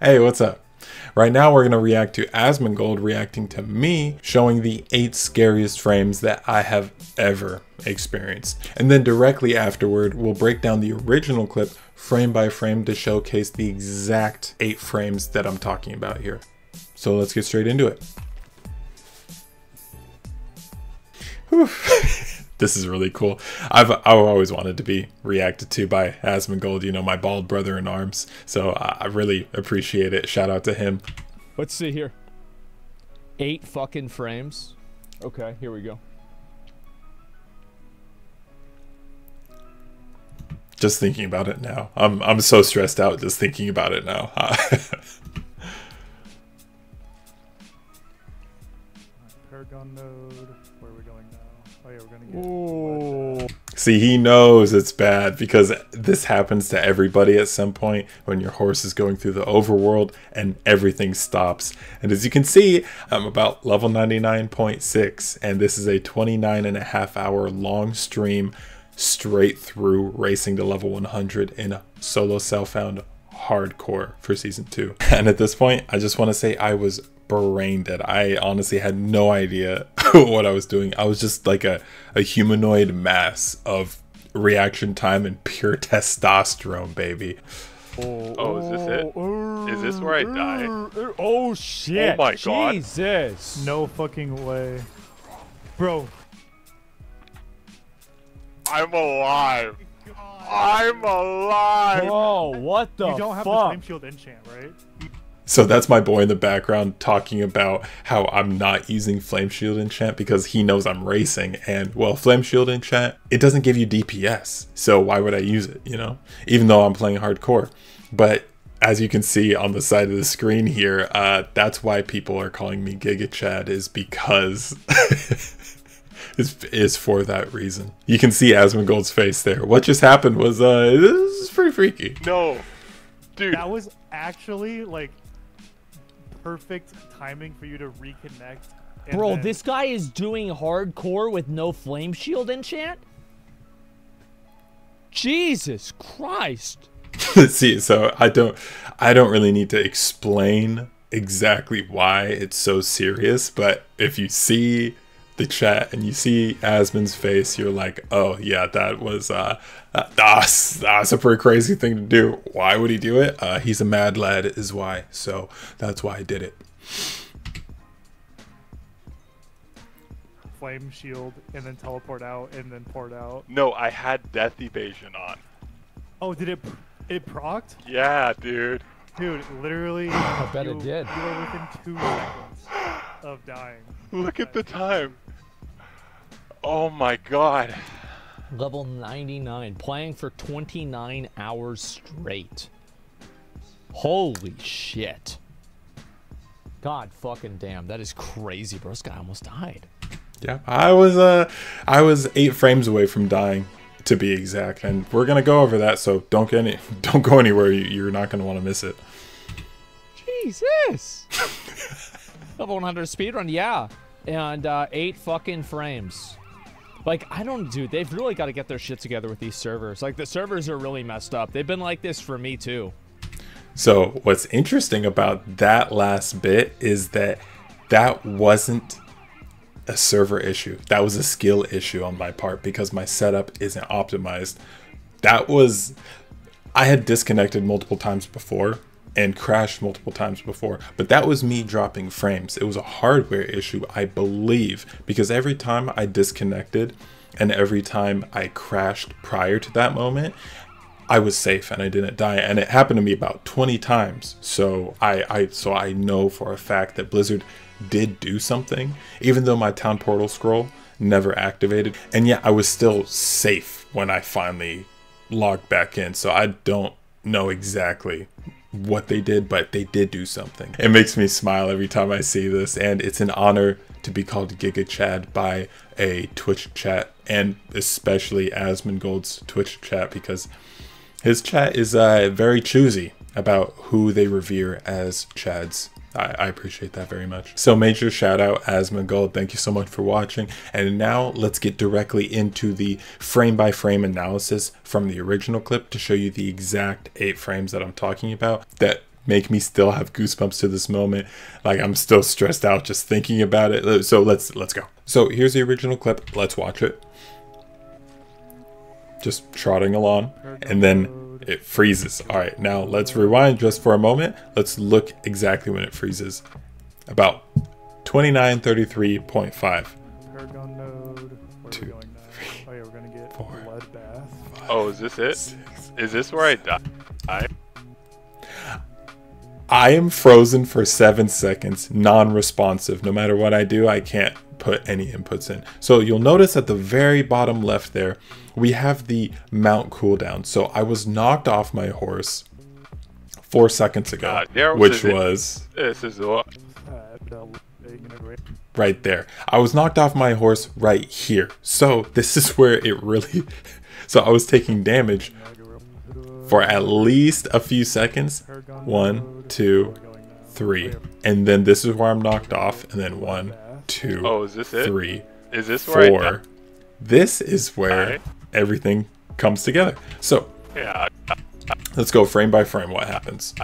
Hey, what's up? Right now we're going to react to Asmongold reacting to me showing the 8 scariest frames that I have ever experienced. And then directly afterward, we'll break down the original clip frame by frame to showcase the exact 8 frames that I'm talking about here. So let's get straight into it. Whew. This is really cool. I've always wanted to be reacted to by Asmongold, you know, my bald brother in arms. So I really appreciate it. Shout out to him. Let's see here. 8 fucking frames. Okay, here we go. Just thinking about it now. I'm so stressed out just thinking about it now. Paragon node. Where are we going now? Oh yeah, we're gonna get. Ooh. See, he knows it's bad because this happens to everybody at some point when your horse is going through the overworld and everything stops. And as you can see, I'm about level 99.6 and this is a 29.5 hour long stream straight through racing to level 100 in a solo self-found hardcore for season 2. And at this point, I just want to say I was brain dead. I honestly had no idea what I was doing. I was just like a humanoid mass of reaction time and pure testosterone, baby. Oh, is this it? Is this where I die? Oh shit. Oh my god. Jesus. No fucking way, bro. I'm alive. I'm alive. Bro, what the fuck? You don't have the flame shield enchant, right? So that's my boy in the background talking about how I'm not using Flame Shield enchant because he knows I'm racing. And well, Flame Shield enchant, it doesn't give you DPS. So why would I use it, you know? Even though I'm playing hardcore. But as you can see on the side of the screen here, that's why people are calling me Giga Chad, is because is for that reason. You can see Asmongold's face there. What just happened was this is pretty freaky. No. Dude. That was actually like perfect timing for you to reconnect. Bro, then... this guy is doing hardcore with no flame shield enchant? Jesus Christ. See, so I don't really need to explain exactly why it's so serious, but if you see the chat and you see Asmon's face, you're like, oh yeah, that was that's a pretty crazy thing to do. Why would he do it? He's a mad lad is why. So that's why I did it. Flame shield and then teleport out and then port out. No, I had death evasion on. Oh, did it procced? Yeah, dude. Dude, literally. I bet it did. You were within 2 seconds of dying. Look at the time. Oh my god. Level 99. Playing for 29 hours straight. Holy shit. God fucking damn. That is crazy, bro. This guy almost died. Yeah, I was 8 frames away from dying, to be exact, and we're gonna go over that. So don't go anywhere. You're not gonna want to miss it. Jesus. Level 100 speedrun, yeah. And 8 fucking frames. Like, I don't, dude, they've really got to get their shit together with these servers. Like, the servers are really messed up. They've been like this for me, too. So what's interesting about that last bit is that that wasn't a server issue. That was a skill issue on my part because my setup isn't optimized. I had disconnected multiple times before and crashed multiple times before, but that was me dropping frames. It was a hardware issue, I believe, because every time I disconnected and every time I crashed prior to that moment, I was safe and I didn't die, and it happened to me about 20 times. So I know for a fact that Blizzard did do something, even though my town portal scroll never activated, and yet I was still safe when I finally logged back in. So I don't know exactly what they did, but they did do something. It makes me smile every time I see this, and it's an honor to be called Giga Chad by a Twitch chat, and especially Asmongold's Twitch chat, because his chat is very choosy about who they revere as Chads. I appreciate that very much. So major shout out Asmongold, thank you so much for watching. And now let's get directly into the frame by frame analysis from the original clip to show you the exact 8 frames that I'm talking about that make me still have goosebumps to this moment. Like, I'm still stressed out just thinking about it. So let's go. So here's the original clip. Let's watch it. Just trotting along, and then it freezes. All right, now let's rewind just for a moment. Let's look exactly when it freezes. About 29:33.5. Paragon node. Where are we going now? Oh yeah, we're gonna get bloodbath. Oh, is this it? Is this where I die? I am frozen for 7 seconds, non-responsive. No matter what I do, I can't put any inputs in. So you'll notice at the very bottom left there, we have the mount cooldown. So I was knocked off my horse 4 seconds ago, which was This is what. right there. I was knocked off my horse right here. So this is where it really... So I was taking damage for at least a few seconds. 1, 2, 3. And then this is where I'm knocked off. And then 1, 2, oh, is this it? 3, is this 4. This is where everything comes together. So Yeah. let's go frame by frame what happens.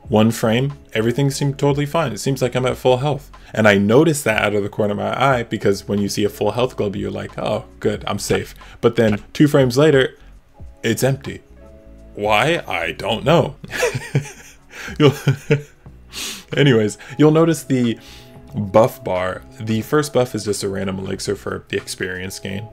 1 frame, everything seemed totally fine. It seems like I'm at full health. And I noticed that out of the corner of my eye, because when you see a full health globe, you're like, oh, good, I'm safe. But then 2 frames later, it's empty. Why? I don't know. Anyways, you'll notice the buff bar. The first buff is just a random elixir for the experience gain.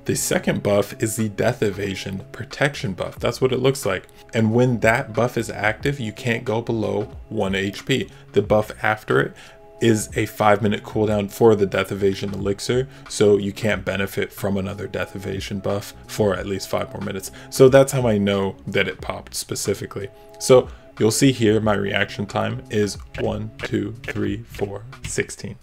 The second buff is the death evasion protection buff. That's what it looks like. And when that buff is active, you can't go below 1 HP. The buff after it is a 5-minute cooldown for the death evasion elixir, so you can't benefit from another death evasion buff for at least 5 more minutes. So that's how I know that it popped specifically. So you'll see here my reaction time is 1, 2, 3, 4, 16.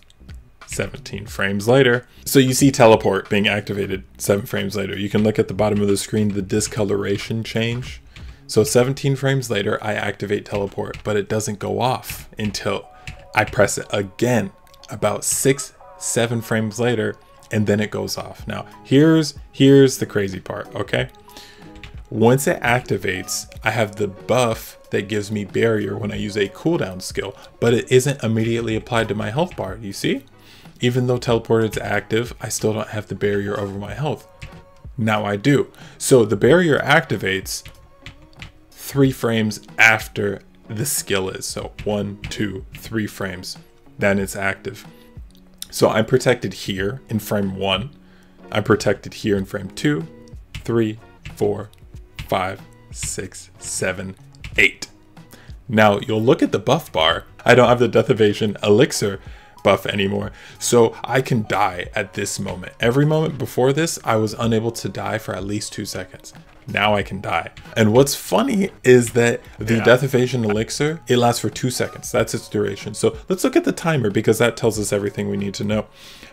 17 frames later. So you see teleport being activated 7 frames later. You can look at the bottom of the screen, the discoloration change. So 17 frames later, I activate teleport, but it doesn't go off until I press it again about 6, 7 frames later, and then it goes off. Now, here's the crazy part, okay? Once it activates, I have the buff that gives me barrier when I use a cooldown skill, but it isn't immediately applied to my health bar, you see? Even though teleport is active, I still don't have the barrier over my health. Now I do. So the barrier activates 3 frames after the skill is. So 1, 2, 3 frames, then it's active. So I'm protected here in frame 1. I'm protected here in frame 2, 3, 4, 5, 6, 7, 8. Now you'll look at the buff bar. I don't have the death evasion elixir buff anymore, so I can die at this moment. Every moment before this, I was unable to die for at least 2 seconds. Now I can die. And what's funny is that the death evasion elixir, it lasts for 2 seconds. That's its duration. So let's look at the timer, because that tells us everything we need to know.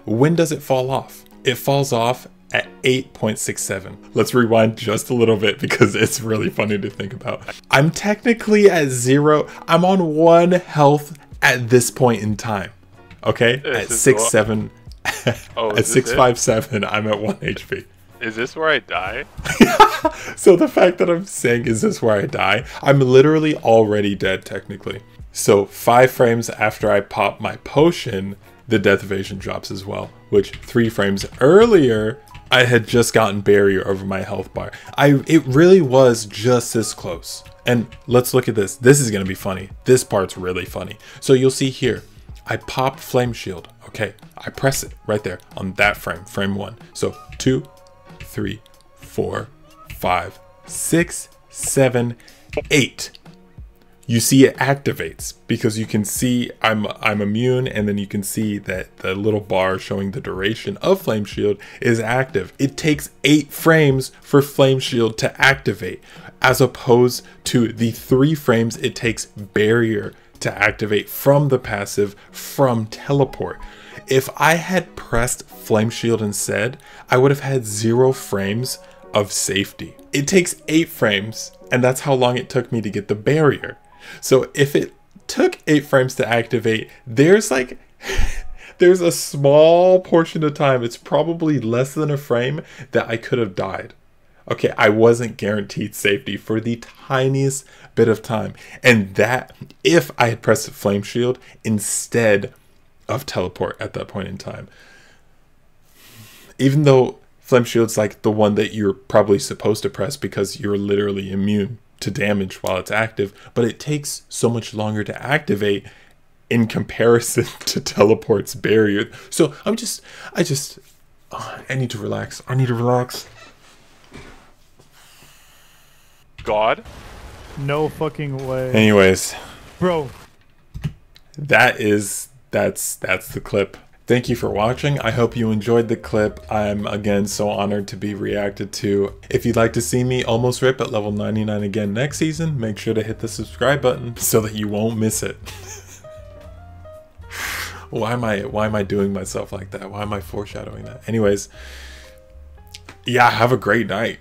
When does it fall off? It falls off at 8.67. Let's rewind just a little bit, because it's really funny to think about. I'm technically at 0. I'm on 1 health at this point in time. Okay, at 6.7, at 6.57, I'm at 1 HP. Is this where I die? So the fact that I'm saying, is this where I die? I'm literally already dead, technically. So 5 frames after I pop my potion, the death evasion drops as well, which 3 frames earlier, I had just gotten barrier over my health bar. It really was just this close. And let's look at this. This is going to be funny. This part's really funny. So you'll see here, I popped flame shield. Okay, I press it right there on that frame, frame 1. So 2, 3, 4, 5, 6, 7, 8. You see it activates, because you can see I'm immune, and then you can see that the little bar showing the duration of flame shield is active. It takes 8 frames for flame shield to activate, as opposed to the 3 frames it takes barrier to activate from the passive from teleport. If I had pressed flame shield instead, I would have had 0 frames of safety. It takes 8 frames, and that's how long it took me to get the barrier. So if it took 8 frames to activate, there's like there's a small portion of time, it's probably less than a frame, that I could have died. Okay, I wasn't guaranteed safety for the tiniest bit of time. And that, if I had pressed Flame Shield instead of Teleport at that point in time. Even though Flame Shield's like the one that you're probably supposed to press because you're literally immune to damage while it's active, but it takes so much longer to activate in comparison to Teleport's barrier. So I need to relax. I need to relax. God. No fucking way. Anyways, Bro. that's the clip. Thank you for watching. I hope you enjoyed the clip. I'm again so honored to be reacted to. If you'd like to see me almost rip at level 99 again next season, make sure to hit the subscribe button so that you won't miss it. Why am I doing myself like that? Why am I foreshadowing that? Anyways, yeah, have a great night.